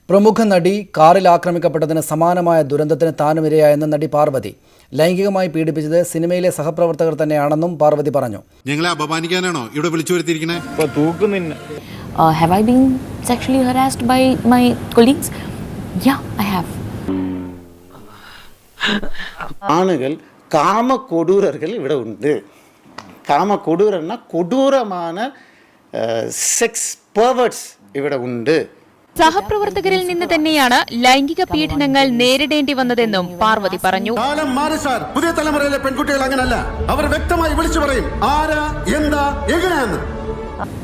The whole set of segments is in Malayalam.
പ്രമുഖ നടി കാറിൽ ആക്രമിക്കപ്പെട്ടതിന് സമാനമായ ദുരന്തത്തിന് താനുമിരയായെന്ന് നടി പാർവതി. ലൈംഗികമായി പീഡിപ്പിച്ചത് സിനിമയിലെ സഹപ്രവർത്തകർ തന്നെയാണെന്നും പാർവതി പറഞ്ഞു. ഞങ്ങളെ അപമാനിക്കാനാണോ ഇവിടെ വിളിച്ചു വരുത്തിയിരിക്കുന്നത്? Have I been sexually harassed by my colleagues? Yeah, I have. ആണുകൾ കാമകൊടൂരர்கள் ഇവിടെ ഉണ്ട്. കാമകൊടൂരന്ന കൊടൂരமான സെക്സ് പെർവേർട്സ് ഇവിടെ ഉണ്ട്. സഹപ്രവർത്തകരിൽ നിന്ന് തന്നെയാണ് ലൈംഗിക പീഡനങ്ങൾ നേരിടേണ്ടി വന്നതെന്നും പാർവതി പറഞ്ഞു. കാലം മാറി സാർ. പുതിയ തലമുറയിലെ പെൺകുട്ടികൾ അങ്ങനല്ല. അവർ വ്യക്തമായി വിളിച്ചു പറയും ആരാ എന്താ എങ്ങനെയാന്ന്.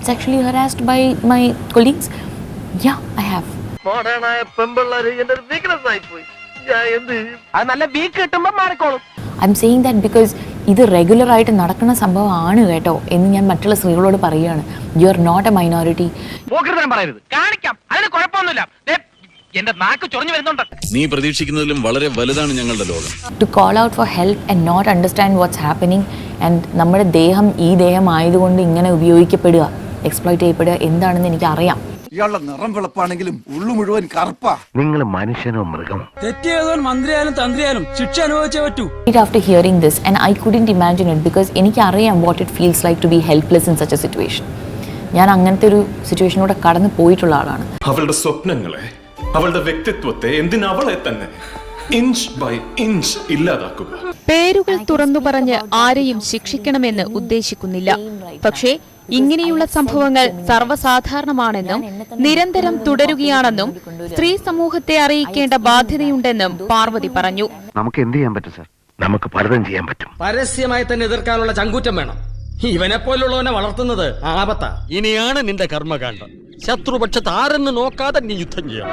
Sexually harassed by my colleagues? Yeah, I have. മോഡേണായ പെമ്പിള്ളേര് എന്റെ ഒരു വീക്ക്നെസ് ആയി പോയി. ഞാൻ എന്ത് ചെയ്യും? അത് നല്ല വീക്ക് കിട്ടുമ്പോ മാറിക്കോളും. I'm saying that because ഇത് റെഗുലർ ആയിട്ട് നടക്കുന്ന സംഭവമാണ് കേട്ടോ എന്ന് ഞാൻ മറ്റുള്ള സ്ത്രീകളോട് പറയുകയാണ്. You are not a minority. പറയരുത്, കാണിക്കാം, അതിന് കുഴപ്പമൊന്നുമില്ല. എന്റെ നാക്ക് ചൊറിഞ്ഞു വരുന്നുണ്ട്. നീ പ്രതീക്ഷിക്കുന്നതിലും വളരെ വലുതാണ് ഞങ്ങളുടെ ലോകം. To call out for help and not understand what's happening and നമ്മുടെ ദേഹം ഈ ദേഹം ആയതുകൊണ്ട് ഇങ്ങനെ ഉപയോഗിക്കപ്പെടുക, എക്സ്പ്ലോയിറ്റ് ചെയ്യപ്പെടുക എന്താണെന്ന് എനിക്ക് അറിയാം. ഇയാളുടെ നിറം വെളുപ്പാണെങ്കിലും ഉള്ളു മുഴുവൻ കറുപ്പാ. നിങ്ങൾ മനുഷ്യനോ മൃഗം? തെറ്റിയതോ മന്ത്രിയായാലും തന്ത്രിയായാലും ശിക്ഷ അനുഭവിച്ചേ പറ്റൂ. After hearing this and I couldn't imagine it because എനിക്കറിയാം what it feels like to be helpless in such a situation. ഞാൻ അങ്ങനത്തെ ഒരു സിറ്റുവേഷനിലൂടെ കടന്നു പോയിട്ടുള്ള ആളാണ്. അവളുടെ സ്വപ്നങ്ങളെ, അവളുടെ വ്യക്തിത്വത്തെ, എന്തിനവളെ തന്നെ ഇഞ്ച് ബൈ ഇഞ്ച് ഇല്ലാതാക്കുക. പേരുകൾ തുറന്നു പറഞ്ഞ് ആരെയും ശിക്ഷിക്കണമെന്ന് ഉദ്ദേശിക്കുന്നില്ല. പക്ഷേ ഇങ്ങനെയുള്ള സംഭവങ്ങൾ സർവ്വസാധാരണമാണെന്നും നിരന്തരം തുടരുകയാണെന്നും സ്ത്രീ സമൂഹത്തെ അറിയിക്കേണ്ട ബാധ്യതയുണ്ടെന്നും പാർവതി പറഞ്ഞു. നമുക്ക് എന്ത് ചെയ്യാൻ പറ്റും സാർ? നമുക്ക് പലതും ചെയ്യാൻ പറ്റും. പരസ്യമായി തന്നെ എതിർക്കാനുള്ള ചങ്കൂറ്റം വേണം. ഇവനെ പോലുള്ളവനെ വളർത്തുന്നത് ആപത്താ. ഇനിയാണ് നിന്റെ കർമ്മകാണ്ഡം. ശത്രുപക്ഷത്ത് ആരെന്ന് നോക്കാതെ നീ യുദ്ധം ചെയ്യണം.